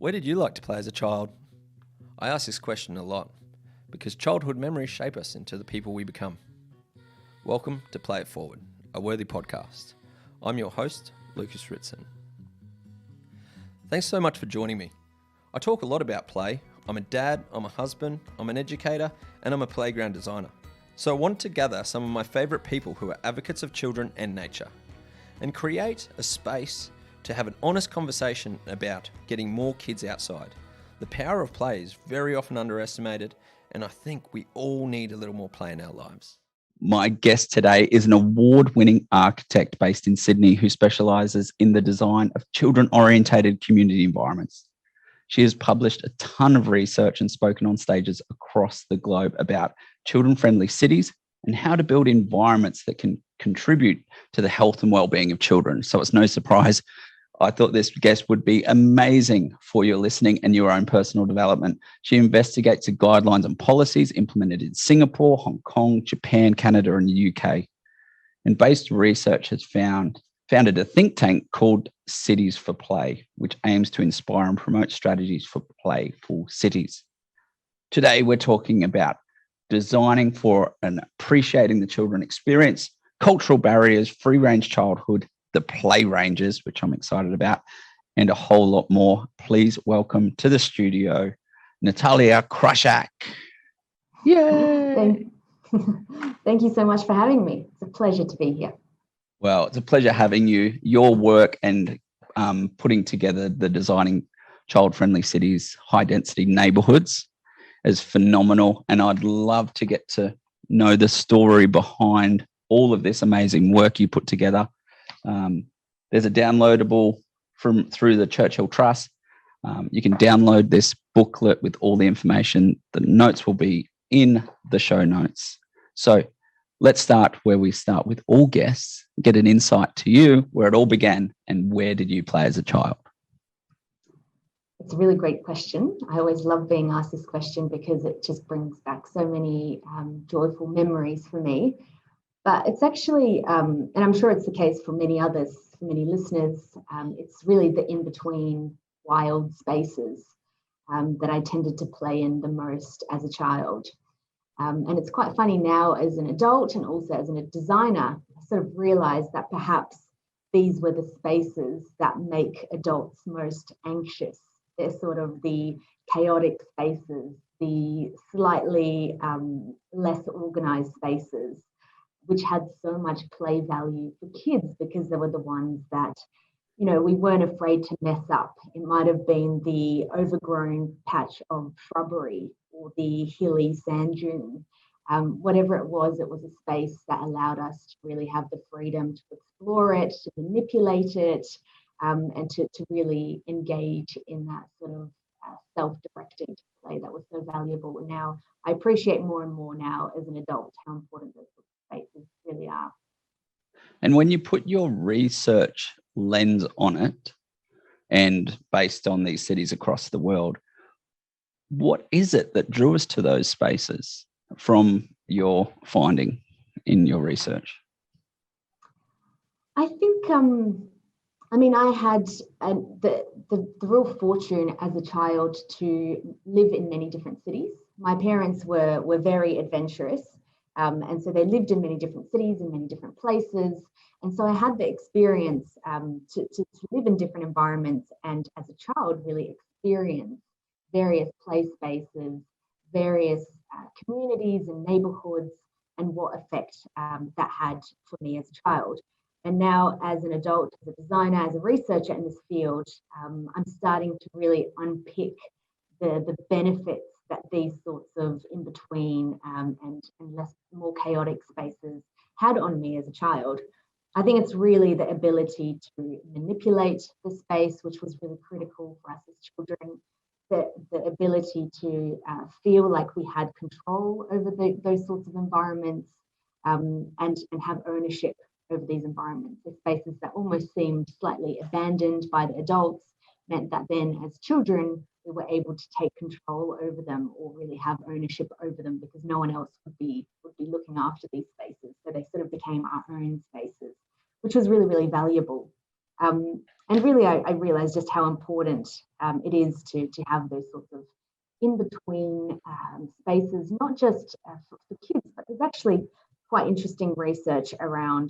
Where did you like to play as a child? I ask this question a lot because childhood memories shape us into the people we become. Welcome to Play It Forward, a Wearthy podcast. I'm your host, Lucas Ritson. Thanks so much for joining me. I talk a lot about play. I'm a dad, I'm a husband, I'm an educator, and I'm a playground designer. So I wanted to gather some of my favourite people who are advocates of children and nature and create a space to have an honest conversation about getting more kids outside. The power of play is very often underestimated, and I think we all need a little more play in our lives. My guest today is an award-winning architect based in Sydney who specialises in the design of children-orientated community environments. She has published a ton of research and spoken on stages across the globe about children-friendly cities and how to build environments that can contribute to the health and well-being of children. So it's no surprise I thought this guest would be amazing for your listening and your own personal development. She investigates the guidelines and policies implemented in Singapore, Hong Kong, Japan, Canada, and the UK. And based research has founded a think tank called Cities for Play, which aims to inspire and promote strategies for playful cities. Today, we're talking about designing for and appreciating the children experience, cultural barriers, free-range childhood, the play ranges, which I'm excited about, and a whole lot more. Please welcome to the studio, Natalia Krysiak. Yay! Thank you so much for having me. It's a pleasure to be here. Well, it's a pleasure having you. Your work and putting together the designing child-friendly cities, high-density neighbourhoods is phenomenal, and I'd love to get to know the story behind all of this amazing work you put together. There's a downloadable through the Churchill Trust. You can download this booklet with all the information. The notes will be in the show notes. So let's start where we start with all guests, get an insight to you, where it all began, and where did you play as a child? It's a really great question. I always love being asked this question because it just brings back so many joyful memories for me. But it's actually, and I'm sure it's the case for many others, for many listeners, it's really the in-between wild spaces that I tended to play in the most as a child. And it's quite funny now as an adult and also as a designer, I sort of realized that perhaps these were the spaces that make adults most anxious. They're sort of the chaotic spaces, the slightly less organized spaces, which had so much play value for kids because they were the ones that, you know, we weren't afraid to mess up. It might have been the overgrown patch of shrubbery or the hilly sand dune. Whatever it was a space that allowed us to really have the freedom to explore it, to manipulate it, and to really engage in that sort of self-directing play that was so valuable. And now I appreciate more and more now as an adult how important those spaces really are. And when you put your research lens on it and based on these cities across the world, what is it that drew us to those spaces from your finding in your research? I think, I had the real fortune as a child to live in many different cities. My parents were very adventurous. And so they lived in many different cities, in many different places. And so I had the experience to live in different environments and as a child really experience various play spaces, various communities and neighborhoods and what effect that had for me as a child. And now as an adult, as a designer, as a researcher in this field, I'm starting to really unpick the benefits that these sorts of in-between and more chaotic spaces had on me as a child. I think it's really the ability to manipulate the space, which was really critical for us as children, the ability to feel like we had control over those sorts of environments and have ownership over these environments. The spaces that almost seemed slightly abandoned by the adults meant that then as children, we were able to take control over them or really have ownership over them because no one else would be looking after these spaces. So they sort of became our own spaces, which was really, really valuable. And really, I realized just how important it is to have those sorts of in-between spaces, not just for kids, but there's actually quite interesting research around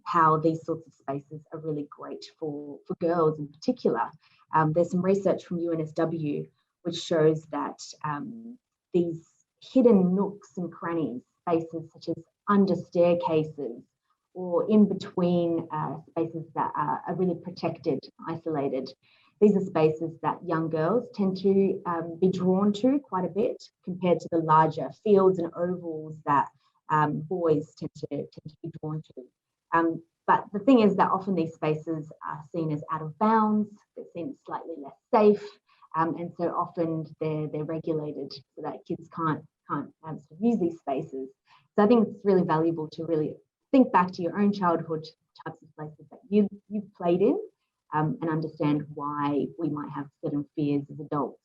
how these sorts of spaces are really great for girls in particular. There's some research from UNSW which shows that these hidden nooks and crannies, spaces such as under staircases or in between spaces that are really protected, isolated. These are spaces that young girls tend to be drawn to quite a bit compared to the larger fields and ovals that boys tend to be drawn to. But the thing is that often these spaces are seen as out of bounds, they're seen as slightly less safe, and so often they're regulated so that kids can't sort of use these spaces. So I think it's really valuable to really think back to your own childhood, types of places that you've played in, and understand why we might have certain fears as adults,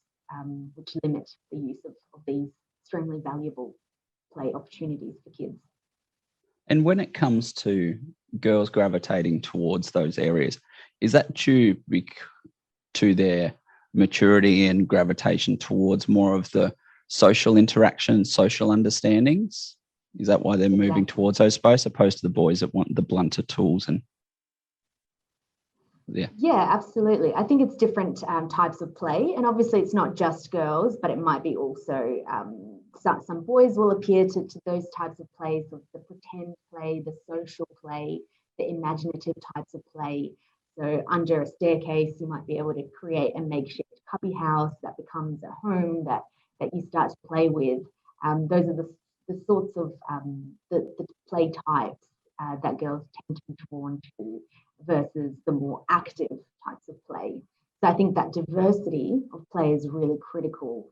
which limit the use of these extremely valuable play opportunities for kids. And when it comes to girls gravitating towards those areas, is that due to their maturity and gravitation towards more of the social interaction, social understandings? Is that why they're moving towards those spaces, opposed to the boys that want the blunter tools? And yeah, absolutely. I think it's different types of play, and obviously it's not just girls, but it might be also some boys will appear to those types of plays, of the pretend play, the social play, the imaginative types of play. So under a staircase, you might be able to create a makeshift cubby house that becomes a home that you start to play with. Those are the sorts of the play types that girls tend to be drawn to versus the more active types of play. So I think that diversity of play is really critical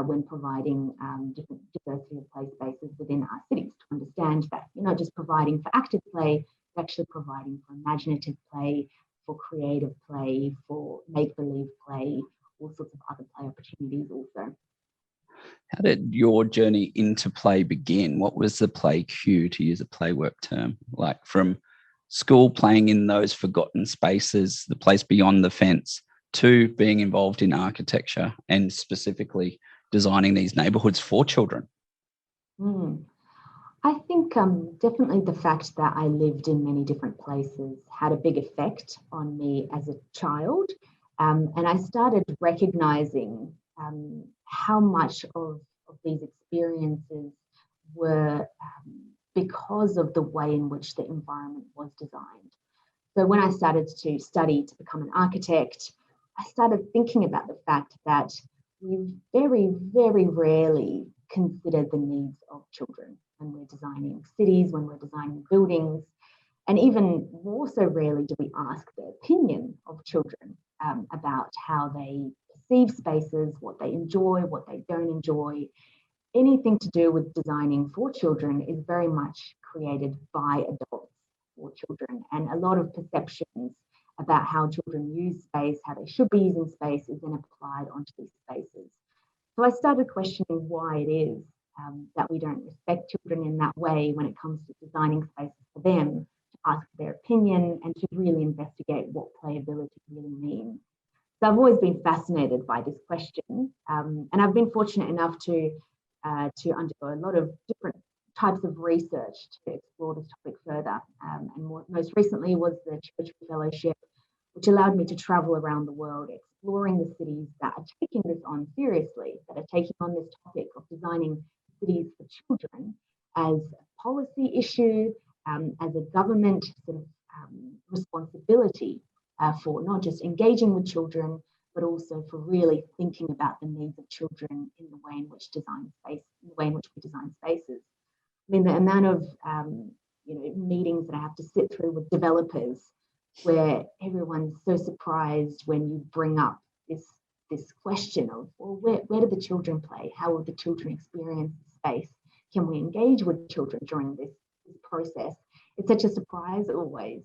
when providing different diversity of play spaces within our cities, to understand that you're not just providing for active play, you're actually providing for imaginative play, for creative play, for make-believe play, all sorts of other play opportunities also. How did your journey into play begin? What was the play cue, to use a play work term, like from school playing in those forgotten spaces, the place beyond the fence, to being involved in architecture and specifically designing these neighbourhoods for children? I think definitely the fact that I lived in many different places had a big effect on me as a child. And I started recognising how much of these experiences were because of the way in which the environment was designed. So when I started to study to become an architect, I started thinking about the fact that we very, very rarely consider the needs of children when we're designing cities, when we're designing buildings, and even more so rarely do we ask the opinion of children about how they perceive spaces, what they enjoy, what they don't enjoy. Anything to do with designing for children is very much created by adults for children, and a lot of perceptions about how children use space, how they should be using space, is then applied onto these spaces. So I started questioning why it is that we don't respect children in that way when it comes to designing spaces for them, to ask their opinion and to really investigate what playability really means. So I've always been fascinated by this question, and I've been fortunate enough to undergo a lot of different types of research to explore this topic further. And most recently was the Church Fellowship, which allowed me to travel around the world, exploring the cities that are taking this on seriously, that are taking on this topic of designing cities for children as a policy issue, as a government sort of responsibility for not just engaging with children, but also for really thinking about the needs of children in the way in which we design spaces. I mean, the amount of meetings that I have to sit through with developers, where everyone's so surprised when you bring up this question of, well, where do the children play? How will the children experience the space? Can we engage with children during this process? It's such a surprise always.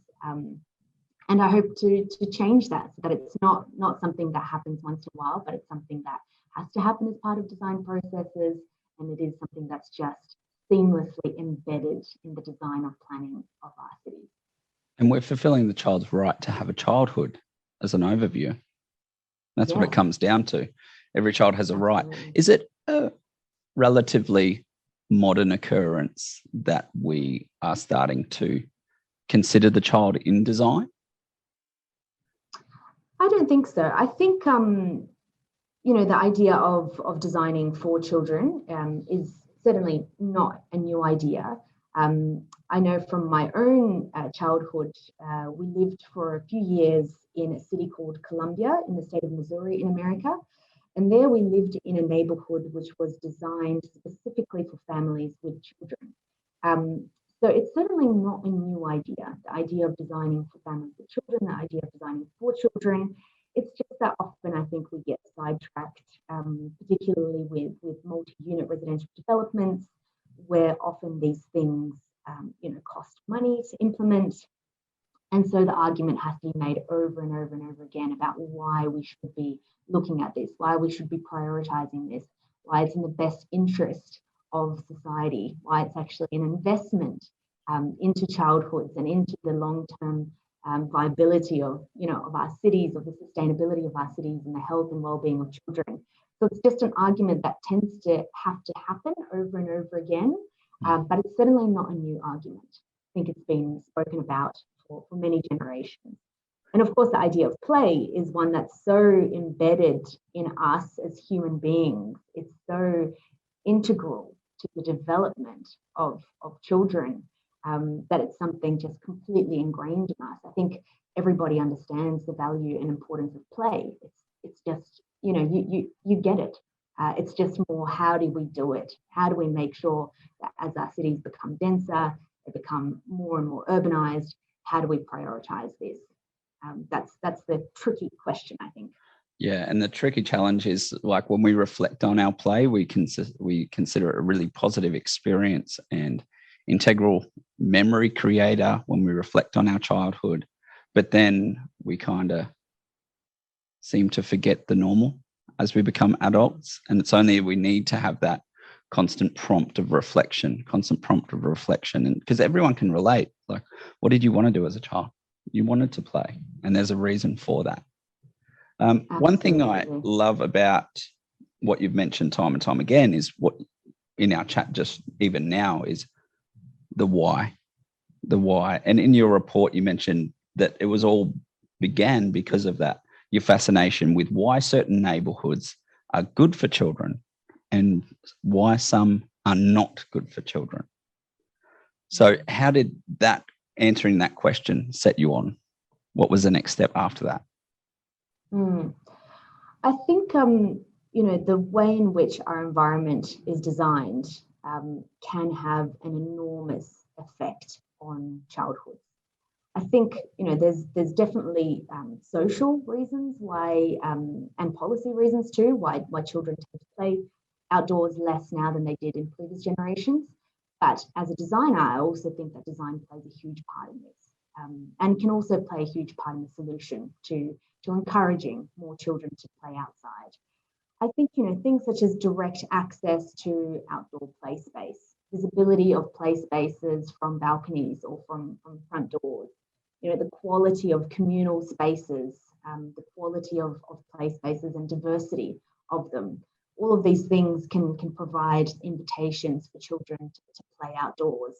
And I hope to change that, so that it's not something that happens once in a while, but it's something that has to happen as part of design processes, and it is something that's just seamlessly embedded in the design or planning of our cities. And we're fulfilling the child's right to have a childhood as an overview. That's what it Yeah. comes down to. Every child has a right. Absolutely. Is it a relatively modern occurrence that we are starting to consider the child in design? I don't think so. I think the idea of designing for children is certainly not a new idea. I know from my own childhood, we lived for a few years in a city called Columbia in the state of Missouri in America. And there we lived in a neighborhood which was designed specifically for families with children. So it's certainly not a new idea, the idea of designing for families with children, the idea of designing for children. It's just that often I think we get sidetracked, particularly with multi-unit residential developments, where often these things, cost money to implement. And so the argument has to be made over and over and over again about why we should be looking at this, why we should be prioritizing this, why it's in the best interest of society, why it's actually an investment into childhoods and into the long-term viability of our cities, of the sustainability of our cities and the health and well-being of children. So it's just an argument that tends to have to happen over and over again, but it's certainly not a new argument. I think it's been spoken about for many generations. And of course, the idea of play is one that's so embedded in us as human beings. It's so integral to the development of children that it's something just completely ingrained in us. I think everybody understands the value and importance of play. It's just, you get it. It's just more, how do we do it? How do we make sure that as our cities become denser, they become more and more urbanized, how do we prioritize this? That's the tricky question, I think. Yeah, and the tricky challenge is, like, when we reflect on our play, we consider it a really positive experience and integral memory creator when we reflect on our childhood. But then we kind of seem to forget the normal as we become adults. And it's only we need to have that constant prompt of reflection. And because everyone can relate. Like, what did you want to do as a child? You wanted to play, and there's a reason for that. One thing I love about what you've mentioned time and time again is what in our chat just even now is the why. And in your report, you mentioned that it was all began because of that, your fascination with why certain neighborhoods are good for children and why some are not good for children. So how did that answering that question set you on? What was the next step after that? I think, the way in which our environment is designed can have an enormous effect on childhood. I think, there's definitely social reasons why, and policy reasons too, why children tend to play outdoors less now than they did in previous generations. But as a designer, I also think that design plays a huge part in this, and can also play a huge part in the solution to encouraging more children to play outside. I think, things such as direct access to outdoor play space, visibility of play spaces from balconies or from front doors, the quality of communal spaces, the quality of play spaces and diversity of them. All of these things can provide invitations for children to play outdoors.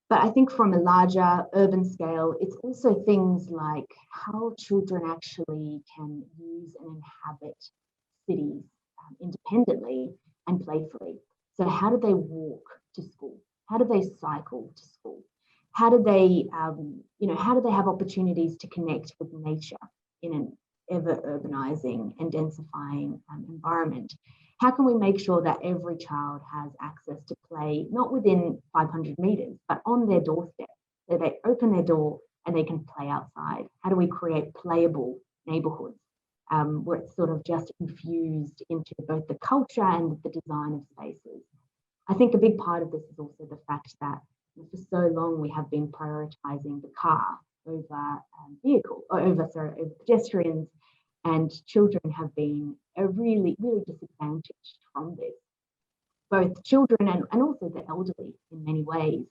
But I think from a larger urban scale, it's also things like how children actually can use and inhabit cities independently and playfully. So how do they walk to school? How do they cycle to school? How do they, how do they have opportunities to connect with nature in an ever urbanizing and densifying environment? How can we make sure that every child has access to play, not within 500 meters, but on their doorstep, so they open their door and they can play outside? How do we create playable neighborhoods where it's sort of just infused into both the culture and the design of spaces? I think a big part of this is also the fact that for so long we have been prioritizing the car over over pedestrians, and children have been really, really disadvantaged from this. Both children and also the elderly in many ways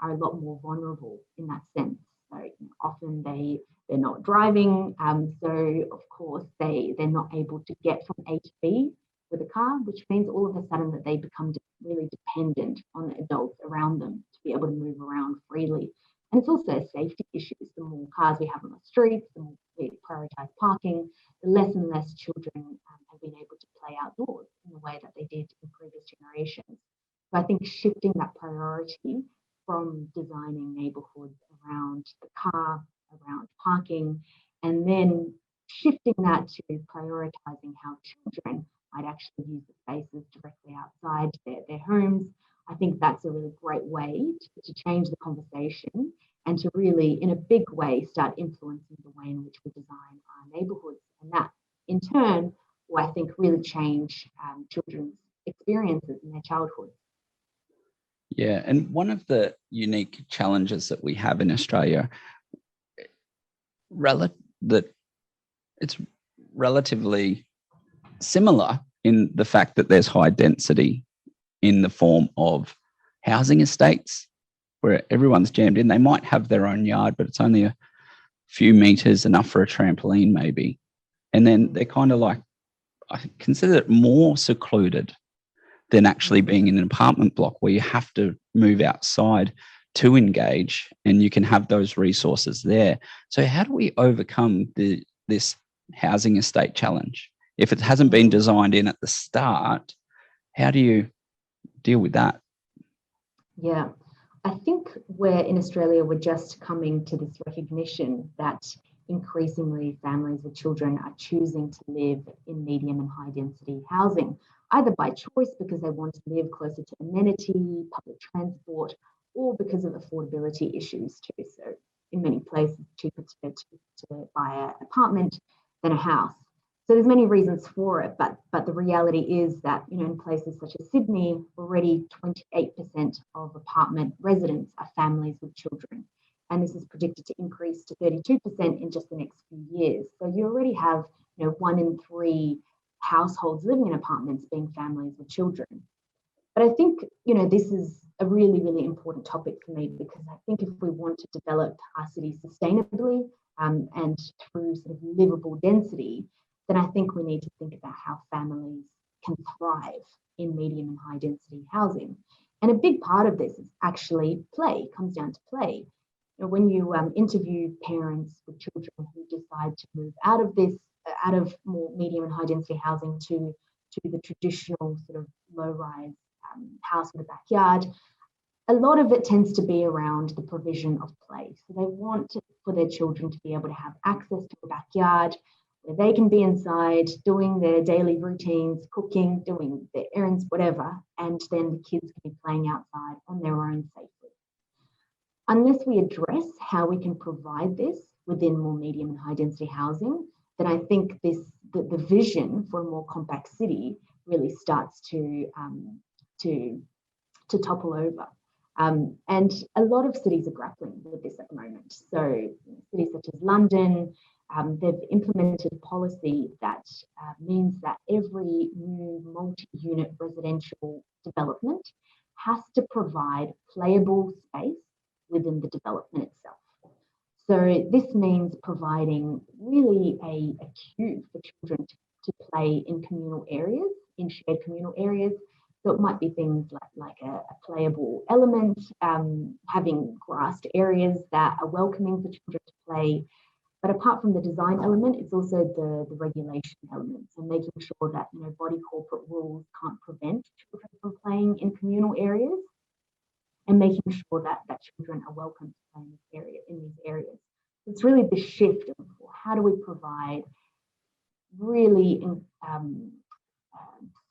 are a lot more vulnerable in that sense. So often they're not driving, so of course they're not able to get from A to B with a car, which means all of a sudden that they become really dependent on the adults around them to be able to move around freely. And it's also a safety issue. The more cars we have on the streets, the more we prioritise parking, the less and less children have been able to play outdoors in the way that they did in previous generations. So I think shifting that priority from designing neighbourhoods around the car, around parking, and then shifting that to prioritising how children might actually use the spaces directly outside their homes. I think that's a really great way to change the conversation and to really, in a big way, start influencing the way in which we design our neighbourhoods. And that, in turn, will, I think, really change children's experiences in their childhood. Yeah, and one of the unique challenges that we have in Australia, that it's relatively similar in the fact that there's high density in the form of housing estates where everyone's jammed in. They might have their own yard, but it's only a few meters, enough for a trampoline maybe. And then they're kind of like, I consider it more secluded than actually being in an apartment block where you have to move outside to engage and you can have those resources there. So how do we overcome this housing estate challenge? If it hasn't been designed in at the start, how do you deal with that? Yeah, I think in Australia, we're just coming to this recognition that increasingly families with children are choosing to live in medium and high density housing, either by choice because they want to live closer to amenity, public transport, or because of affordability issues too. So in many places, it's cheaper to buy an apartment than a house. So there's many reasons for it, but the reality is that, in places such as Sydney, already 28% of apartment residents are families with children. And this is predicted to increase to 32% in just the next few years. So you already have, 1 in 3 households living in apartments being families with children. But I think, this is a really, really important topic for me, because I think if we want to develop our city sustainably and through sort of livable density, then I think we need to think about how families can thrive in medium and high density housing. And a big part of this is actually play, comes down to play. When you interview parents with children who decide to move out of more medium and high density housing to the traditional sort of low-rise house with a backyard, a lot of it tends to be around the provision of play. So they want for their children to be able to have access to a backyard where they can be inside doing their daily routines, cooking, doing their errands, whatever, and then the kids can be playing outside on their own safely. Unless we address how we can provide this within more medium and high density housing, then I think the vision for a more compact city really starts to topple over. And a lot of cities are grappling with this at the moment. So cities such as London, they've implemented policy that means that every new multi-unit residential development has to provide playable space within the development itself. So this means providing really a cube for children to play in communal areas, in shared communal areas. So it might be things like a playable element, having grassed areas that are welcoming for children to play. But apart from the design element, it's also the regulation element. So making sure that body corporate rules can't prevent children from playing in communal areas, and making sure that children are welcome to play in these areas. So it's really the shift of how do we provide really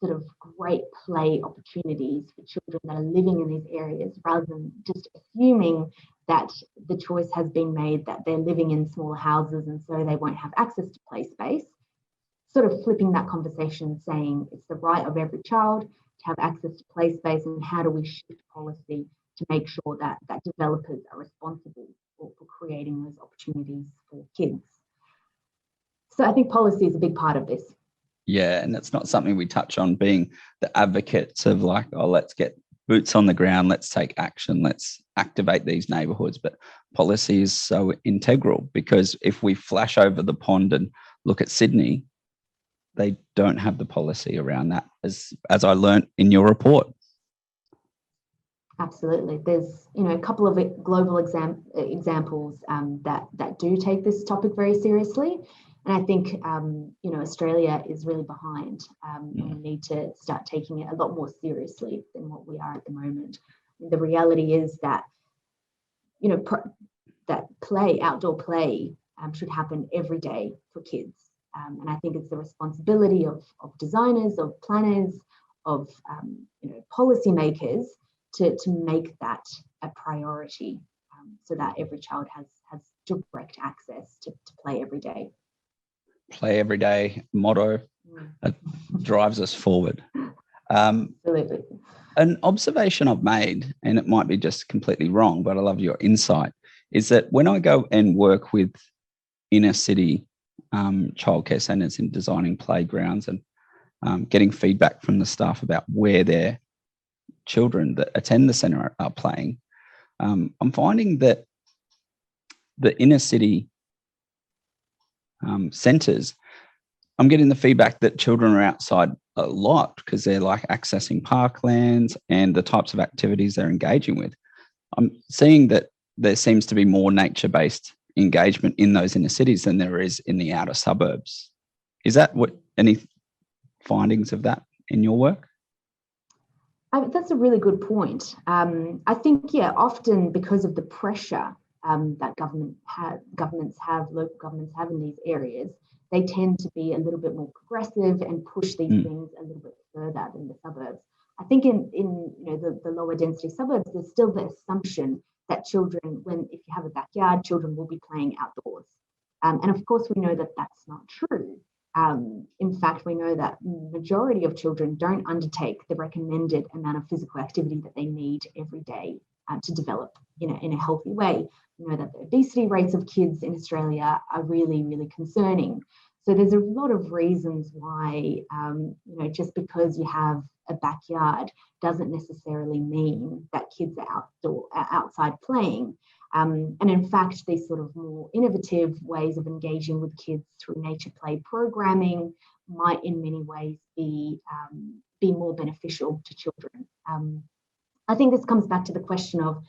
sort of great play opportunities for children that are living in these areas, rather than just assuming that the choice has been made that they're living in smaller houses and so they won't have access to play space. Sort of flipping that conversation, saying it's the right of every child to have access to play space, and how do we shift policy to make sure that developers are responsible for creating those opportunities for kids. So I think policy is a big part of this. Yeah, and it's not something we touch on, being the advocates of like, let's get boots on the ground, let's take action, let's activate these neighbourhoods. But policy is so integral, because if we flash over the pond and look at Sydney, they don't have the policy around that, as I learnt in your report. Absolutely. There's, a couple of global examples that do take this topic very seriously. And I think, Australia is really behind, and we need to start taking it a lot more seriously than what we are at the moment. The reality is that, that outdoor play should happen every day for kids. And I think it's the responsibility of designers, of planners, of policymakers to make that a priority, so that every child has direct access to play every day. Play every day motto that drives us forward. Absolutely. An observation I've made, and it might be just completely wrong, but I love your insight, is that when I go and work with inner city childcare centres in designing playgrounds and getting feedback from the staff about where their children that attend the centre are playing, I'm finding that the inner city centres, I'm getting the feedback that children are outside a lot because they're like accessing parklands and the types of activities they're engaging with. I'm seeing that there seems to be more nature-based engagement in those inner cities than there is in the outer suburbs. Is that any findings of that in your work? That's a really good point. I think, often because of the pressure that local governments have in these areas, they tend to be a little bit more progressive and push these things a little bit further than the suburbs. I think in the lower density suburbs, there's still the assumption that children, if you have a backyard, children will be playing outdoors. And of course, we know that that's not true. In fact, we know that majority of children don't undertake the recommended amount of physical activity that they need every day to develop in a healthy way. We know that the obesity rates of kids in Australia are really, really concerning. So there's a lot of reasons why, just because you have a backyard doesn't necessarily mean that kids are outside playing. And in fact, these sort of more innovative ways of engaging with kids through nature play programming might in many ways be more beneficial to children. I think this comes back to the question of,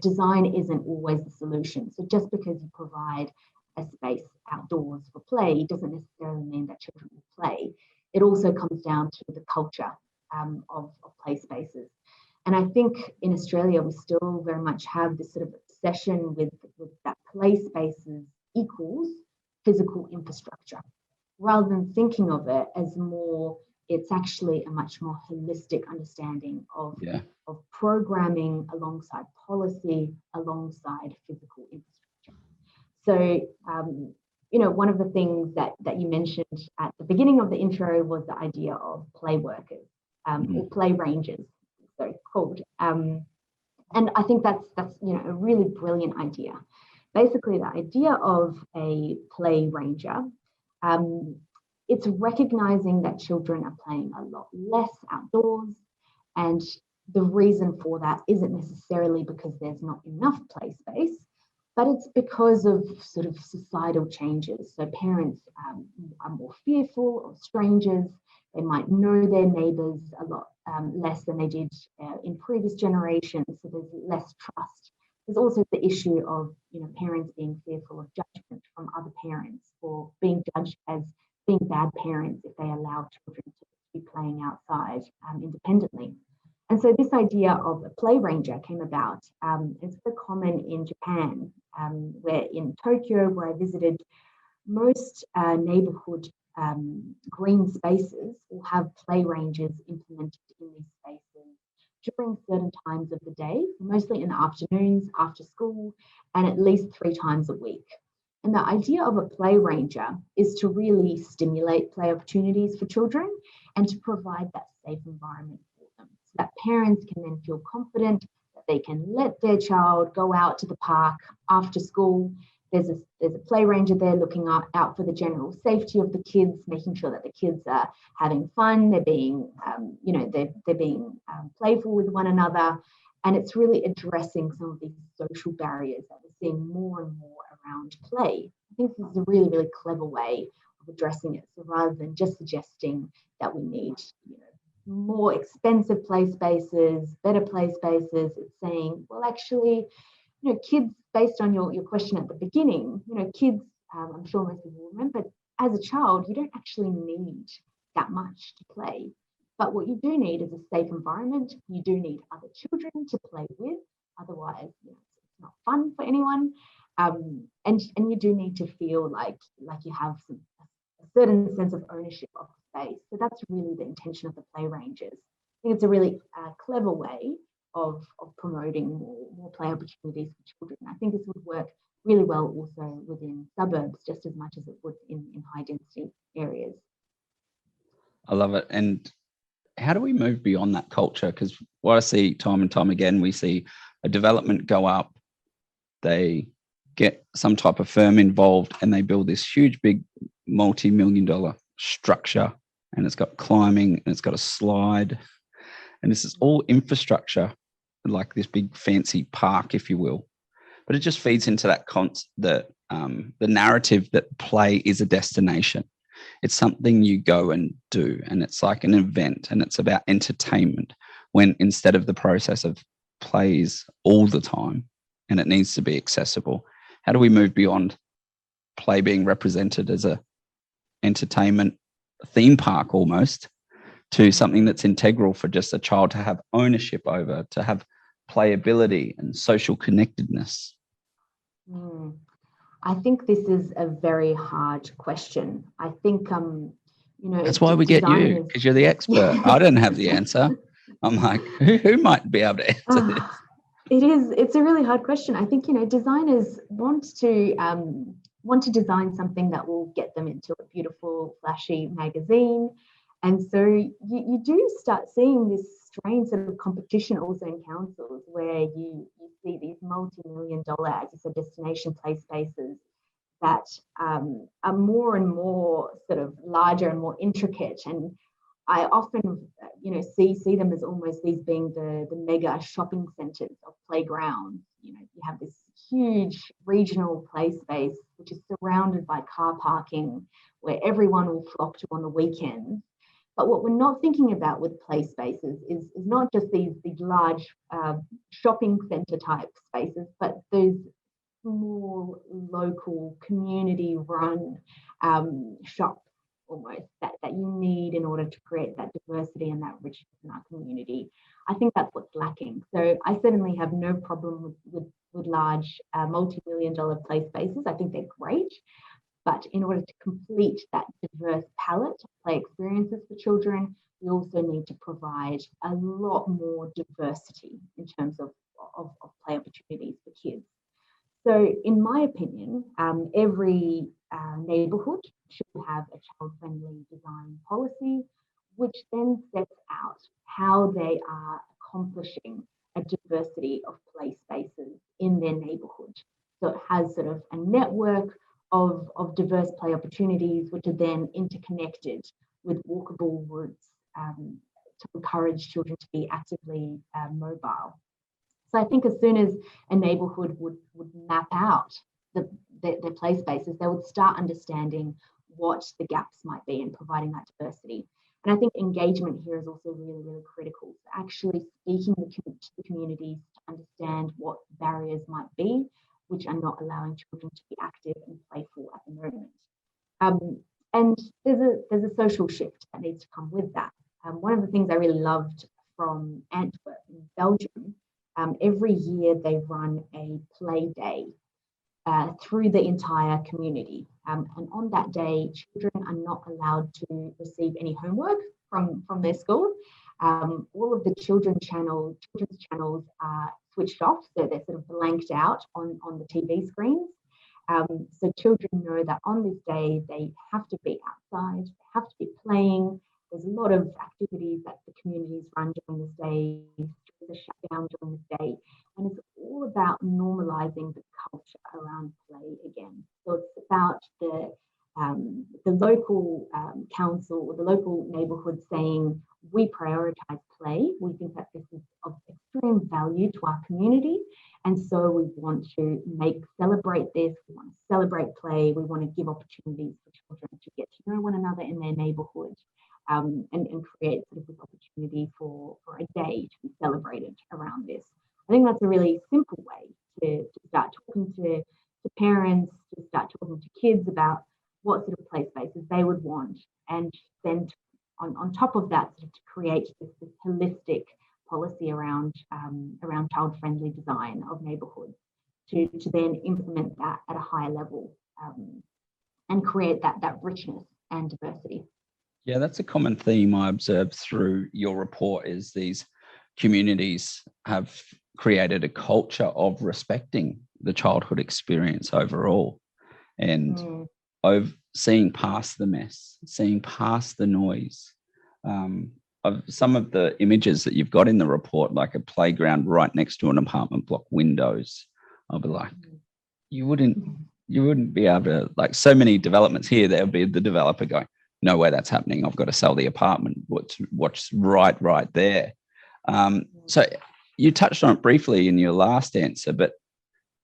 design isn't always the solution. So just because you provide a space outdoors for play doesn't necessarily mean that children will play. It also comes down to the culture of play spaces. And I think in Australia, we still very much have this sort of obsession with that play spaces equals physical infrastructure, rather than thinking of it as it's actually a much more holistic understanding of programming alongside policy, alongside physical infrastructure. So, one of the things that you mentioned at the beginning of the intro was the idea of play workers, or play rangers, so called. And I think that's a really brilliant idea. Basically, the idea of a play ranger, it's recognizing that children are playing a lot less outdoors, and the reason for that isn't necessarily because there's not enough play space, but it's because of sort of societal changes. So parents are more fearful of strangers. They might know their neighbours a lot less than they did in previous generations. So there's less trust. There's also the issue of parents being fearful of judgment from other parents, or being judged as being bad parents if they allow children to be playing outside independently. And so this idea of a play ranger came about. It's very common in Japan, where in Tokyo, where I visited, most neighborhood green spaces will have play rangers implemented in these spaces during certain times of the day, mostly in the afternoons, after school, and at least 3 times a week. And the idea of a play ranger is to really stimulate play opportunities for children and to provide that safe environment for them, so that parents can then feel confident that they can let their child go out to the park after school there's a play ranger there looking out for the general safety of the kids, making sure that the kids are having fun, they're being they're being playful with one another, and it's really addressing some of these social barriers that we're seeing more and more around play. I think this is a really, really clever way of addressing it. So rather than just suggesting that we need more expensive play spaces, better play spaces, it's saying, well, actually, kids, based on your question at the beginning, kids, I'm sure most people will remember, as a child, you don't actually need that much to play. But what you do need is a safe environment. You do need other children to play with. Otherwise, it's not fun for anyone. And you do need to feel like you have a certain sense of ownership of the space. So that's really the intention of the play ranges. I think it's a really clever way of promoting more play opportunities for children. I think this would work really well also within suburbs, just as much as it would in high density areas. I love it. And how do we move beyond that culture? Because what I see time and time again, we see a development go up, they get some type of firm involved, and they build this huge, big, multi-million-dollar structure, and it's got climbing, and it's got a slide, and this is all infrastructure, like this big fancy park, if you will. But it just feeds into that the narrative that play is a destination. It's something you go and do, and it's like an event, and it's about entertainment, when instead of the process of plays all the time, and it needs to be accessible. How do we move beyond play being represented as a entertainment theme park almost, to something that's integral for just a child to have ownership over, to have playability and social connectedness? I think this is a very hard question. I think, that's why we get you, because you're the expert. I don't have the answer. I'm like, who might be able to answer this? It's a really hard question. I think, designers want to design something that will get them into a beautiful, flashy magazine. And so you do start seeing this strange sort of competition also in councils, where you see these multi-million-dollar, as you said, destination play spaces that are more and more sort of larger and more intricate. And I often, see them as almost these being the mega shopping centres of playgrounds. You have this huge regional play space which is surrounded by car parking, where everyone will flock to on the weekends. But what we're not thinking about with play spaces is not just these large shopping centre type spaces, but those small, local, community-run shops almost that you need in order to create that diversity and that richness in our community. I think that's what's lacking. So I certainly have no problem with large multi-million-dollar play spaces. I think they're great. But in order to complete that diverse palette of play experiences for children, we also need to provide a lot more diversity in terms of play opportunities for kids. So in my opinion, every neighbourhood should have a child-friendly design policy, which then sets out how they are accomplishing a diversity of play spaces in their neighbourhood. So it has sort of a network of diverse play opportunities, which are then interconnected with walkable routes to encourage children to be actively mobile. So I think as soon as a neighbourhood would map out their play spaces, they would start understanding what the gaps might be in providing that diversity. And I think engagement here is also really, really critical. So actually speaking to the communities to understand what barriers might be, which are not allowing children to be active and playful at the moment. And there's a social shift that needs to come with that. One of the things I really loved from Antwerp in Belgium, every year they run a play day through the entire community. And on that day, children are not allowed to receive any homework from their school. All of the children's channels are switched off, so they're sort of blanked out on the TV screens. So children know that on this day, they have to be outside, they have to be playing. There's a lot of activities that the communities run during this day, the shutdown during this day. And it's all about normalising the culture around play again. the local council or the local neighbourhood saying, we prioritise play. We think that this is of extreme value to our community. And so we want to celebrate this. We want to celebrate play. We want to give opportunities for children to get to know one another in their neighbourhood, and create sort of this opportunity for a day to be celebrated around this. I think that's a really simple way to start talking to parents, to start talking to kids about what sort of play spaces they would want, and then on top of that, sort of to create this holistic policy around child-friendly design of neighbourhoods, to then implement that at a higher level, and create that richness and diversity. Yeah, that's a common theme I observed through your report, is these communities have created a culture of respecting the childhood experience overall, and of seeing past the mess, seeing past the noise. Of some of the images that you've got in the report, like a playground right next to an apartment block windows, I'll be like, you wouldn't be able to, like, so many developments here, there'll be the developer going, no way that's happening. I've got to sell the apartment. What's right there. So you touched on it briefly in your last answer, but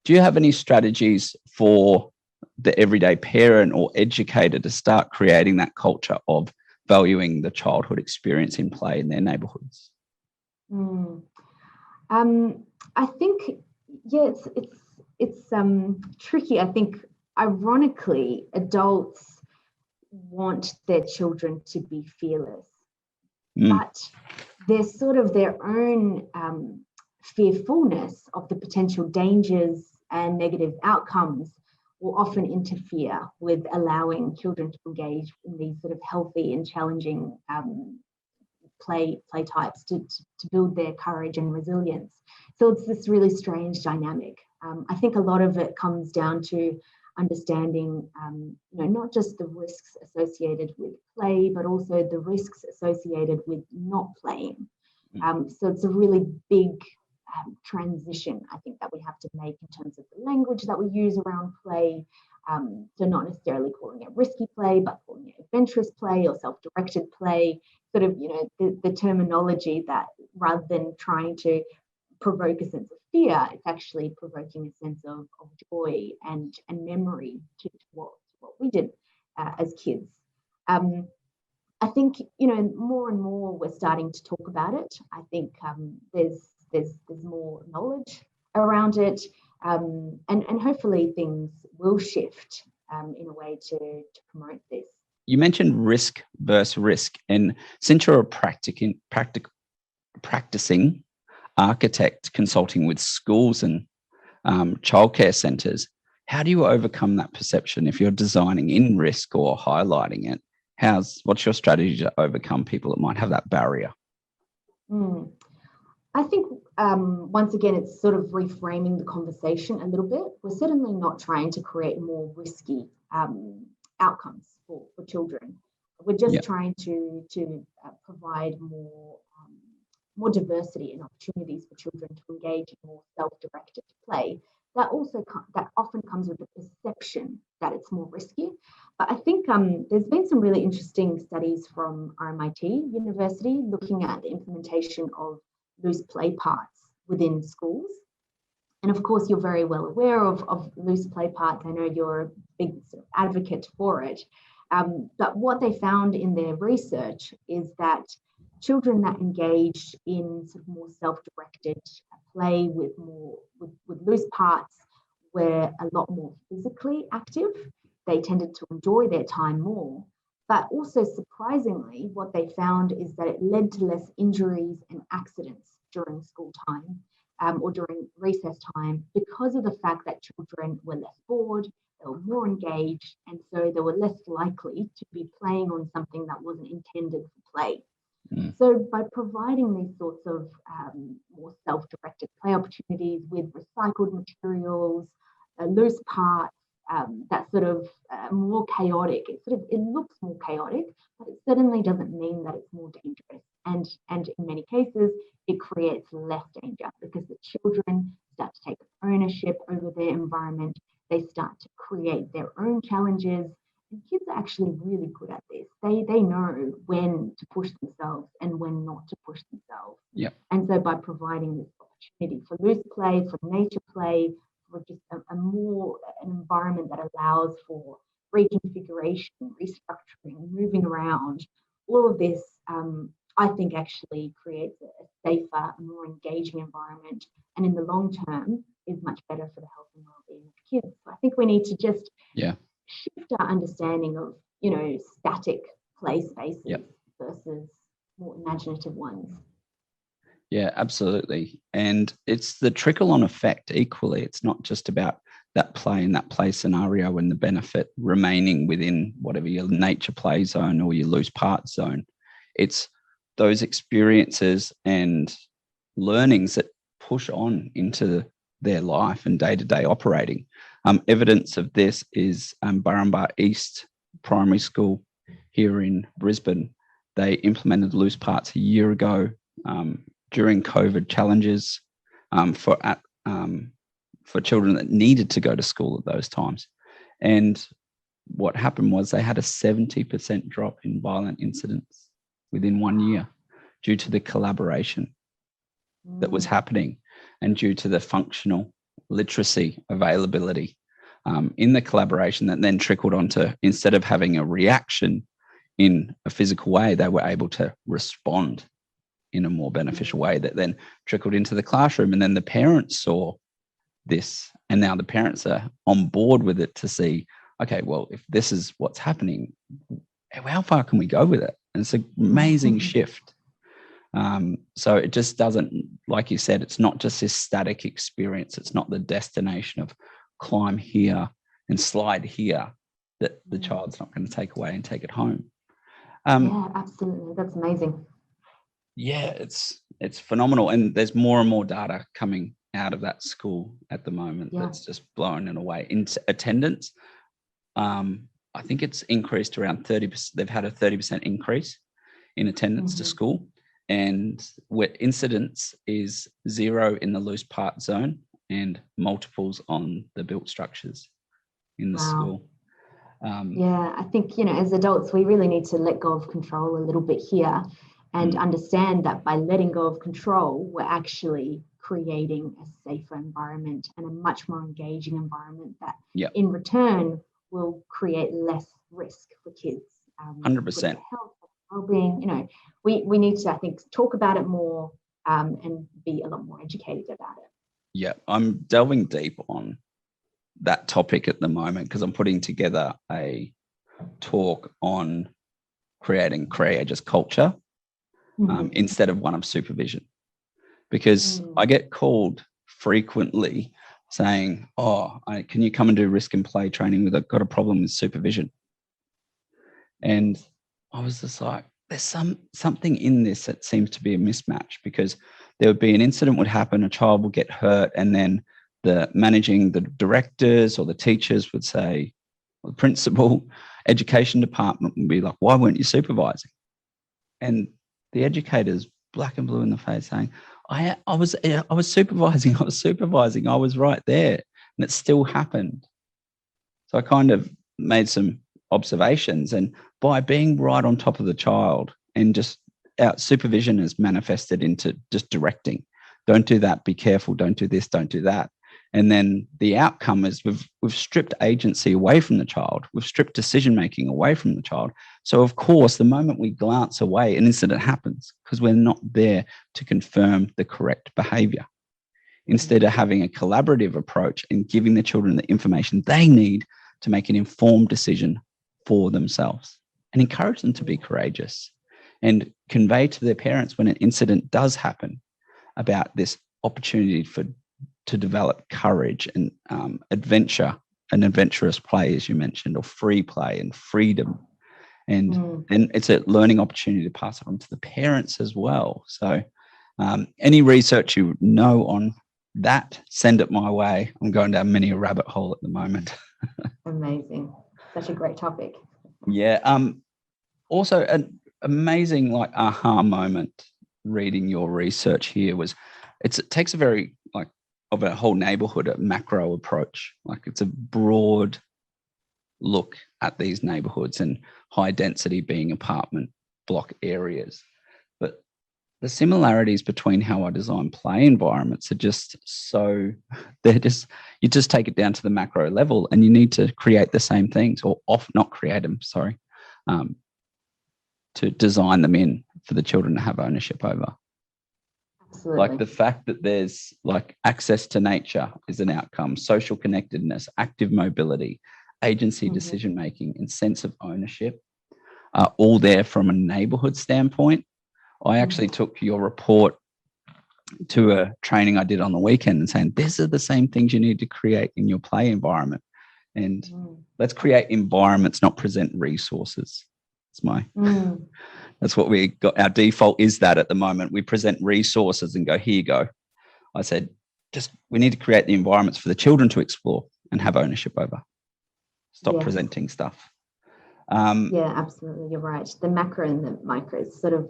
do you have any strategies for the everyday parent or educator to start creating that culture of valuing the childhood experience in play in their neighbourhoods? I think, yeah, it's tricky. I think, ironically, adults want their children to be fearless, but there's sort of their own fearfulness of the potential dangers and negative outcomes will often interfere with allowing children to engage in these sort of healthy and challenging play types to build their courage and resilience. So it's this really strange dynamic. I think a lot of it comes down to understanding, not just the risks associated with play, but also the risks associated with not playing. So it's a really big transition, I think, that we have to make in terms of the language that we use around play. So not necessarily calling it risky play, but calling it adventurous play or self-directed play, sort of, the terminology that, rather than trying to provoke a sense of fear, it's actually provoking a sense of joy and memory to what we did as kids. I think, more and more we're starting to talk about it. I think there's more knowledge around it, and hopefully things will shift in a way to promote this. You mentioned risk versus risk, and since you're a practicing architect consulting with schools and childcare centres, how do you overcome that perception if you're designing in risk or highlighting it? What's your strategy to overcome people that might have that barrier? I think, once again, it's sort of reframing the conversation a little bit. We're certainly not trying to create more risky outcomes for children. We're just trying to provide more diversity and opportunities for children to engage in more self-directed play. That often comes with the perception that it's more risky. But I think there's been some really interesting studies from RMIT University looking at the implementation of loose play parts within schools. And of course, you're very well aware of loose play parts. I know you're a big sort of advocate for it. But what they found in their research is that children that engaged in sort of more self-directed play with loose parts were a lot more physically active. They tended to enjoy their time more. But also, surprisingly, what they found is that it led to less injuries and accidents during school time or during recess time, because of the fact that children were less bored, they were more engaged, and so they were less likely to be playing on something that wasn't intended for play. So by providing these sorts of more self-directed play opportunities with recycled materials, loose parts, that's sort of more chaotic. It looks more chaotic, but it certainly doesn't mean that it's more dangerous. And in many cases, it creates less danger because the children start to take ownership over their environment. They start to create their own challenges, And kids are actually really good at this. They know when to push themselves and when not to push themselves. Yeah. And so by providing this opportunity for loose play, for nature play, for just an environment that allows for reconfiguration, restructuring, moving around, all of this, I think actually creates a safer, more engaging environment, and in the long term is much better for the health and well-being of kids. So I think we need to just shift our understanding of, static play spaces versus more imaginative ones. Yeah, absolutely. And it's the trickle-on effect equally. It's not just about that play in that play scenario and the benefit remaining within whatever your nature play zone or your loose part zone. It's those experiences and learnings that push on into their life and day-to-day operating. Evidence of this is Burrumba East Primary School here in Brisbane. They implemented loose parts a year ago during COVID challenges for children that needed to go to school at those times. And what happened was they had a 70% drop in violent incidents within 1 year due to the collaboration that was happening and due to the functional literacy availability in the collaboration that then trickled onto, instead of having a reaction in a physical way, they were able to respond in a more beneficial way that then trickled into the classroom. And then the parents saw this, and now the parents are on board with it to see, okay, well, if this is what's happening, how far can we go with it? And it's an amazing shift. So it just doesn't, like you said, it's not just this static experience. It's not the destination of climb here and slide here that the child's not going to take away and take it home. Yeah, absolutely. That's amazing. Yeah, it's phenomenal. And there's more and more data coming out of that school at the moment that's just blowing it away. In attendance, I think it's increased around 30%. They've had a 30% increase in attendance to school. And where incidence is 0 in the loose part zone and multiples on the built structures in the school. I think, as adults, we really need to let go of control a little bit here and understand that by letting go of control, we're actually creating a safer environment and a much more engaging environment that in return will create less risk for kids. 100%. Health, well-being, we need to, I think, talk about it more and be a lot more educated about it. Yeah, I'm delving deep on that topic at the moment because I'm putting together a talk on creating courageous culture instead of one of supervision, because I get called frequently saying, can you come and do risk and play training I've got a problem with supervision. And I was just like, there's something in this that seems to be a mismatch, because there would be an incident would happen, a child would get hurt, and then the directors or the teachers would say, or the principal, education department would be like, why weren't you supervising? And the educators, black and blue in the face, saying, I was supervising, I was right there, and it still happened. So I kind of made some observations, and by being right on top of the child and just supervision is manifested into just directing. Don't do that, be careful, don't do this, don't do that. And then the outcome is we've stripped agency away from the child. We've stripped decision-making away from the child. So, of course, the moment we glance away, an incident happens because we're not there to confirm the correct behavior. Instead of having a collaborative approach and giving the children the information they need to make an informed decision for themselves, and encourage them to be courageous and convey to their parents when an incident does happen about this opportunity to develop courage and adventure and adventurous play, as you mentioned, or free play and freedom. And then it's a learning opportunity to pass it on to the parents as well. So any research you know on that, send it my way. I'm going down many a rabbit hole at the moment. Amazing. Such a great topic. Yeah. Also an amazing aha moment reading your research here was it takes a very of a whole neighborhood, a macro approach. It's a broad look at these neighborhoods and high density being apartment block areas. But the similarities between how I design play environments are just so, you just take it down to the macro level, and you need to create the same things, or not create them, sorry, to design them in for the children to have ownership over. Absolutely. Like the fact that there's like access to nature is an outcome, social connectedness, active mobility, agency, decision making, and sense of ownership are all there from a neighborhood standpoint. I actually took your report to a training I did on the weekend and saying, these are the same things you need to create in your play environment. And let's create environments, not present resources. That's what we got. Our default is that at the moment. We present resources and go, here you go. I said, we need to create the environments for the children to explore and have ownership over. Stop presenting stuff. Yeah, absolutely. You're right. The macro and the micro is sort of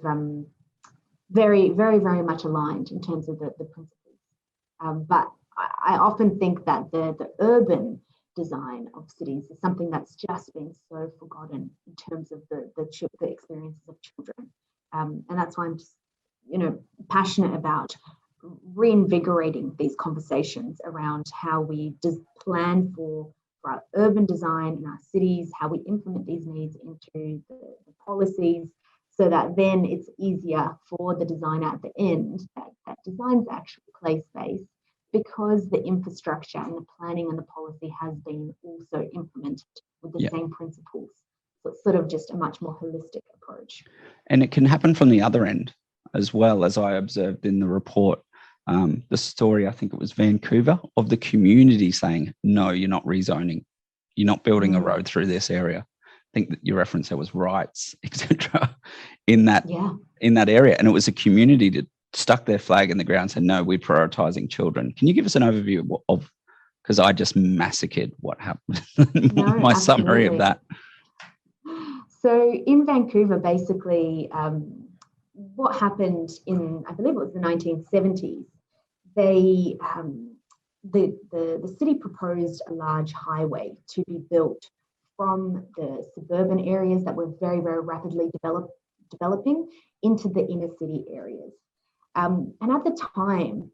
very, very, very much aligned in terms of the principles. But I often think that the urban design of cities is something that's just been so forgotten in terms of the experiences of children. And that's why I'm just, passionate about reinvigorating these conversations around how we plan for our urban design in our cities, how we implement these needs into the policies, so that then it's easier for the designer at the end that designs actual play space, because the infrastructure and the planning and the policy has been also implemented with the same principles. So it's sort of just a much more holistic approach. And it can happen from the other end as well, as I observed in the report. The story, I think it was Vancouver, of the community saying, no, you're not rezoning. You're not building a road through this area. I think that your reference there was rights, etc. in that area. And it was a community that stuck their flag in the ground and said, no, we're prioritizing children. Can you give us an overview of, because I just massacred what happened, my summary of that. So in Vancouver, basically, what happened in, I believe it was the 1970s, they the city proposed a large highway to be built from the suburban areas that were very, very rapidly developing into the inner city areas. And at the time,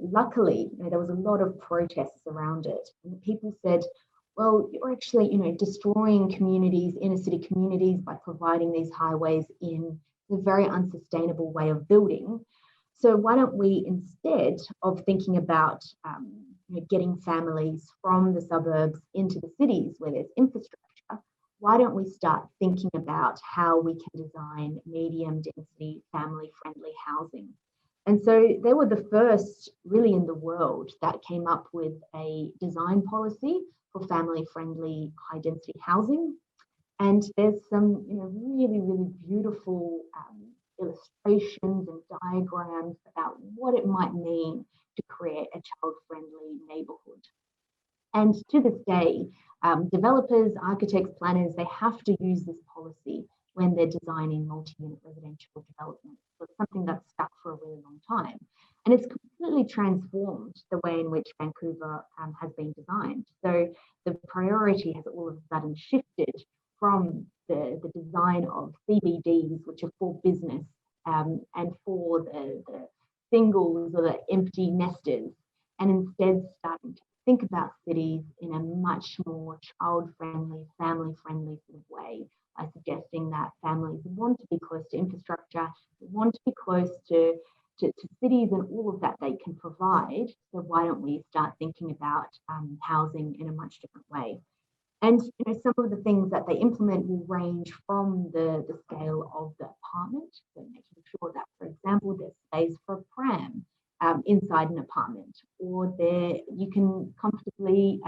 luckily, there was a lot of protests around it. And people said, well, you're actually, destroying communities, inner city communities, by providing these highways in a very unsustainable way of building. So why don't we, instead of thinking about getting families from the suburbs into the cities where there's infrastructure, why don't we start thinking about how we can design medium density, family friendly housing? And so they were the first really in the world that came up with a design policy for family friendly high density housing. And there's some really, really beautiful illustrations and diagrams about what it might mean to create a child-friendly neighbourhood. And to this day, developers, architects, planners, they have to use this policy when they're designing multi-unit residential developments. So it's something that's stuck for a really long time. And it's completely transformed the way in which Vancouver has been designed. So the priority has all of a sudden shifted from the design of CBDs, which are for business and for the singles or the empty nesters, and instead starting to think about cities in a much more child-friendly, family-friendly sort of way, by suggesting that families want to be close to infrastructure, want to be close to cities and all of that they can provide. So why don't we start thinking about housing in a much different way? And some of the things that they implement will range from the scale of the apartment, so making sure that, for example, there's space for a pram inside an apartment, or you can comfortably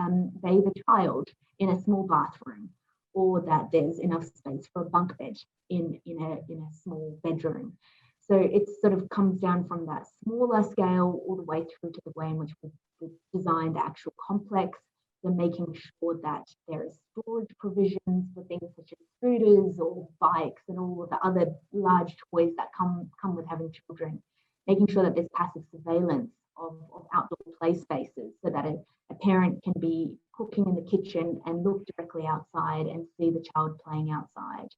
bathe a child in a small bathroom, or that there's enough space for a bunk bed in a small bedroom. So it sort of comes down from that smaller scale all the way through to the way in which we design the actual complex. So making sure that there is storage provisions for things such as scooters or bikes and all of the other large toys that come with having children. Making sure that there's passive surveillance of outdoor play spaces, so that a parent can be cooking in the kitchen and look directly outside and see the child playing outside.